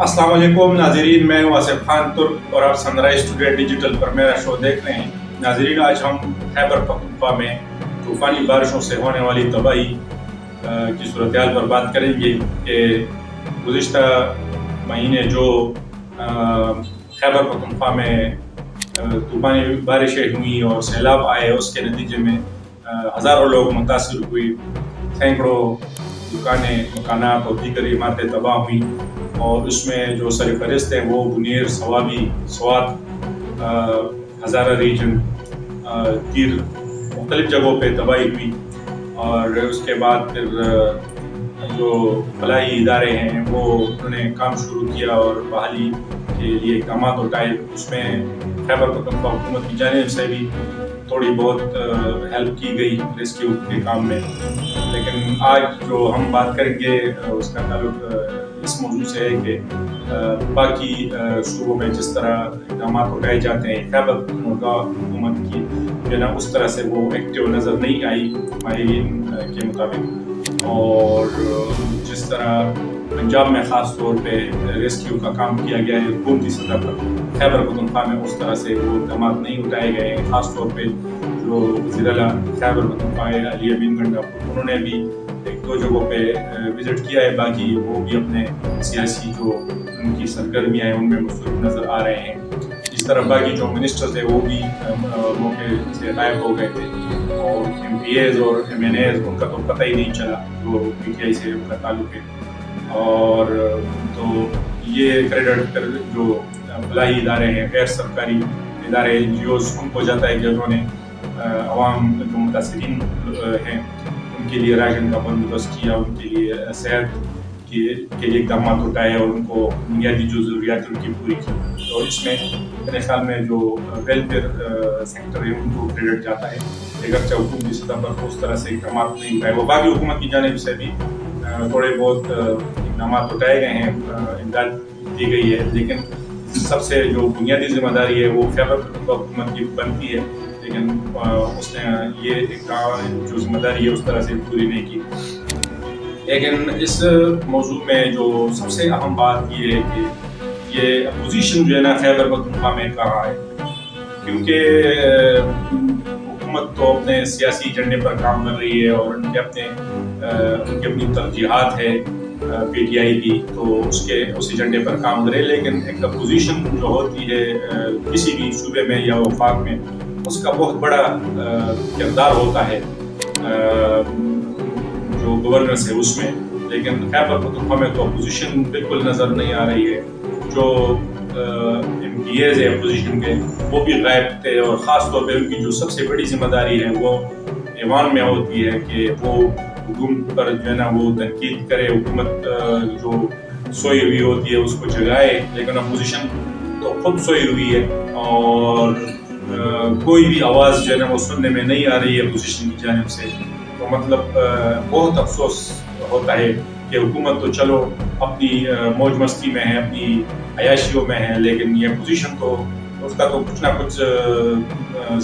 अस्सलाम वालेकुम नाजरीन, मैं हूं आसिफ खान तुर्क और आप सनराइज टुडे डिजिटल पर मेरा शो देख रहे हैं। नाजरीन, आज हम खैबर पख्तूनख्वा में तूफ़ानी बारिशों से होने वाली तबाही की सूरत पर बात करेंगे कि गुज़िश्ता महीने जो खैबर पख्तूनख्वा में तूफ़ानी बारिशें हुई और सैलाब आए, उसके नतीजे में हज़ारों लोग मुतासिर हुए, सैकड़ों दुकानें, मकानात और दीगर इमारतें तबाह हुई और उसमें जो सरफहरिस्त हैं वो बुनेर, सवाबी, स्वात, हज़ारा रीजन, तीर मुख्तलिफ़ जगहों पे तबाही हुई। और उसके बाद फिर जो फलाही इदारे हैं वो उन्होंने काम शुरू किया और बहाली के लिए इक़दाम उठाए। उसमें खैबर पख्तूनख्वा हुकूमत की जानिब से भी थोड़ी बहुत हेल्प की गई रेस्क्यू के काम में। लेकिन आज जो हम बात करेंगे उसका ताल्लुक इस मौजू से है कि बाकी सूबों में जिस तरह इक़दाम उठाए जाते हैं, खैबर पख्तूनख्वा हुकूमत की जो है ना उस तरह से वो एक्टिव नज़र नहीं आई माहिरीन के मुताबिक। और जिस तरह पंजाब में ख़ास तौर पे रेस्क्यू का काम किया गया है हुकूमती सतह पर, खैबर पख्तूनख्वा में उस तरह से वो इक़दाम नहीं उठाए गए हैं। ख़ास तौर पे जो वज़ीर-ए-आला खैबर पख्तूनख्वा अली अमीन गंडापुर, उन्होंने भी एक दो जगहों पे विज़िट किया है, बाकी वो भी अपने सियासी जो उनकी सरगर्मियाँ हैं उनमें मसरूफ़ नज़र आ रहे हैं। इस तरह बाकी जो मिनिस्टर्स थे वो भी मौके से गायब हो गए थे और MPAs और MNAs उनका तो पता ही नहीं चला जो PTI से उनका ताल्लुक है। और तो ये क्रेडिट कर जो फलाही इदारे हैं, गैर सरकारी इदारे, NGOs, उनको जाता है कि उन्होंने अवाम जो मुतासिरीन हैं उनके लिए राशन का बंदोबस्त किया, उनके लिए सेहत के लिए इक़दाम उठाए और उनको बुनियादी जो ज़रूरियात उनकी पूरी की। तो इसमें मेरे ख्याल में जो वेलफेयर सेक्टर है उनको क्रेडिट जाता है, अगरचे हुकूमती सतह पर उस तरह से इक़दाम नहीं उठाए। वो बाकी हुकूमत की जानिब से भी थोड़े बहुत इक़दाम उठाए गए हैं, इमदाद दी गई है, लेकिन सबसे जो बुनियादी ज़िम्मेदारी है वो खैबर पख्तूनख्वा हुकूमत की बनती है, लेकिन उसने ये जो ज़िम्मेदारी है उस तरह से पूरी नहीं की। लेकिन इस मौजू में जो सबसे अहम बात ये है कि ये अपोजिशन जो है ना खैबर पख्तूनख्वा में कहाँ है, क्योंकि हुकूमत तो अपने सियासी एजेंडे पर काम कर रही है और उनकी अपनी तरजीहात है PTI की, तो उस एजेंडे पर काम करे। लेकिन एक अपोजिशन जो होती है किसी भी सूबे में या वफाक में, उसका बहुत बड़ा किरदार होता है जो गवर्नेंस है उसमें। लेकिन खैबर पख्तूनख्वा में तो अपोजिशन बिल्कुल नज़र नहीं आ रही है। जो MPAs है अपोजिशन के वो भी गायब थे और ख़ास तौर पे उनकी जो सबसे बड़ी जिम्मेदारी है वो ऐवान में होती है कि वो हुकूमत पर जो है ना वो तनकीद करे, हुकूमत जो सोई हुई होती है उसको जगाए। लेकिन अपोजिशन तो खुद सोई हुई है और कोई भी आवाज़ जो है ना वो सुनने में नहीं आ रही है अपोजिशन की जानिब से। तो मतलब बहुत अफसोस होता है कि हुकूमत तो चलो अपनी मौज मस्ती में है, अपनी अयाशियों में है, लेकिन ये अपोजिशन तो उसका तो कुछ ना कुछ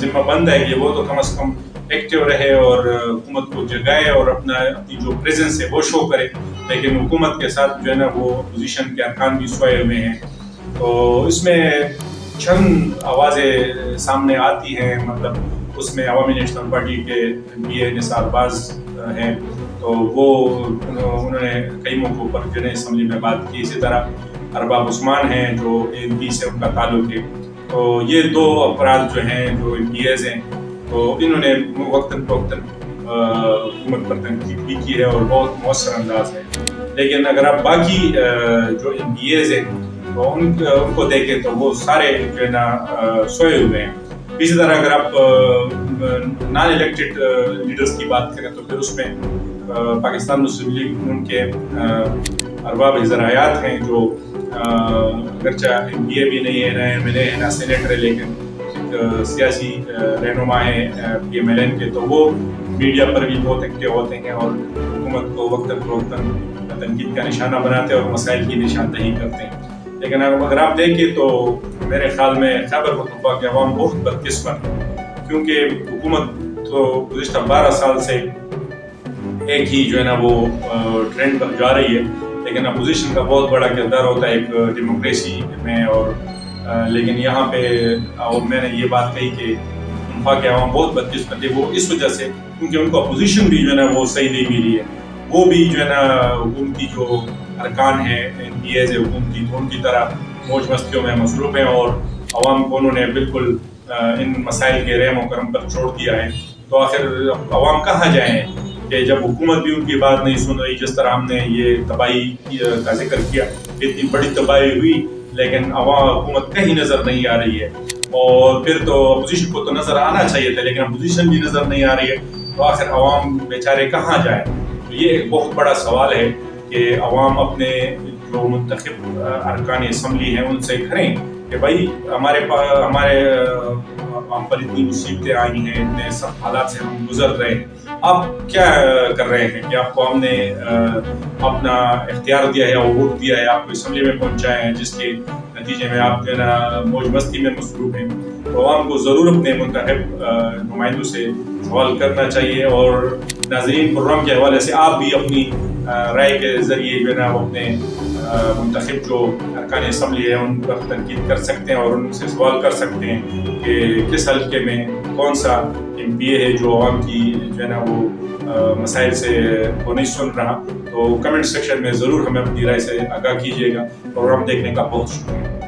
ज़िम्मा बंद है कि वो तो कम से कम एक्टिव रहे और हुकूमत को जगाए और अपनी जो प्रेजेंस है वो शो करे। लेकिन हुकूमत के साथ जो है ना वो अपोजिशन के अरकान भी सोए हुए हैं। तो इसमें चंद आवाज़ें सामने आती हैं, मतलब उसमें अवामी नेशनल पार्टी के MPA निसार बाज़ हैं, तो वो उन्होंने कई मौक़ों पर जो है असम्बली में बात की। इसी तरह अरबाब उस्मान हैं जो ANP से उनका ताल्लुक है। तो ये दो अफराद जो हैं जो MPAs हैं, तो इन्होंने वक्तन फ़वक्तन हुकूमत पर तनकीद भी की है और बहुत मौसर अंदाज है। लेकिन अगर आप बाकी जो MPAs हैं तो उनको देखें तो वो सारे जो है ना सोए हुए हैं। इसी तरह अगर आप नॉन इलेक्टेड लीडर्स की बात करें तो फिर उसमें पाकिस्तान मुस्लिम लीग नून के अरबाब ज़रायात हैं जो अगरचे MPA भी नहीं है, ना MNA है, ना सेनेटर है, लेकिन सियासी रहनुमा है PMLN के, तो वो मीडिया पर भी बहुत एक्टिव होते हैं और हुकूमत को वक्तन फ़वक्तन तनकीद का निशाना बनाते हैं और मसाइल की निशानदही करते हैं। लेकिन अगर आप देखें तो मेरे ख्याल में खैबर पख्तूनख्वा के अवाम बहुत बदकिस्मत है, क्योंकि हुकूमत तो गुज़िश्ता 12 साल से एक ही जो है ना वो ट्रेंड पर जा रही है। لیکن اپوزیشن کا بہت بڑا کردار ہوتا ہے ایک ڈیموکریسی میں. اور لیکن یہاں پہ میں نے یہ بات کہی کہ وفاقی عوام بہت بدقسمت ہے. وہ اس وجہ سے کیونکہ ان کو اپوزیشن بھی جو ہے نا وہ صحیح نہیں ملی ہے. وہ بھی جو ہے نا حکومتی جو ارکان ہیں این پی ایز حکومتی تو ان کی طرح موج مستیوں میں مصروف ہیں اور عوام کو انہوں نے بالکل ان مسائل کے رحم و کرم پر چھوڑ دیا ہے. تو آخر عوام کہاں جائیں کہ جب حکومت بھی ان کی بات نہیں سن رہی. جس طرح ہم نے یہ تباہی کا ذکر کیا, اتنی بڑی تباہی ہوئی لیکن عوام حکومت کہیں نظر نہیں آ رہی ہے. اور پھر تو اپوزیشن کو تو نظر آنا چاہیے تھا لیکن اپوزیشن بھی نظر نہیں آ رہی ہے. تو آخر عوام بیچارے کہاں جائیں. تو یہ ایک بہت بڑا سوال ہے کہ عوام اپنے جو منتخب ارکان اسمبلی ہیں ان سے کہیں کہ بھائی ہمارے ہم پر اتنی مصیبتیں آئی ہیں, اتنے سخت حالات سے ہم گزر رہے ہیں, آپ کیا کر رہے ہیں کہ آپ کو ہم نے اپنا اختیار دیا ہے اور ووٹ دیا ہے, آپ کو اسمبلی میں پہنچائے ہیں جس کے نتیجے میں آپ جو ہے نا موج مستی میں مصروف ہیں. تو عوام کو ضرور اپنے منتخب نمائندوں سے سوال کرنا چاہیے. اور ناظرین پروگرام کے حوالے سے آپ بھی اپنی رائے کے ذریعے جو ہے نا وہ اپنے منتخب جو ارکان اسمبلی ہیں ان پر تنقید کر سکتے ہیں اور ان سے سوال کر سکتے ہیں کہ کس حلقے میں کون سا ایم پی اے ہے جو عوام کی جو ہے نا وہ مسائل سے وہ نہیں سن رہا. تو کمنٹ سیکشن میں ضرور ہمیں اپنی رائے سے آگاہ کیجیے گا. پروگرام دیکھنے کا بہت شکریہ.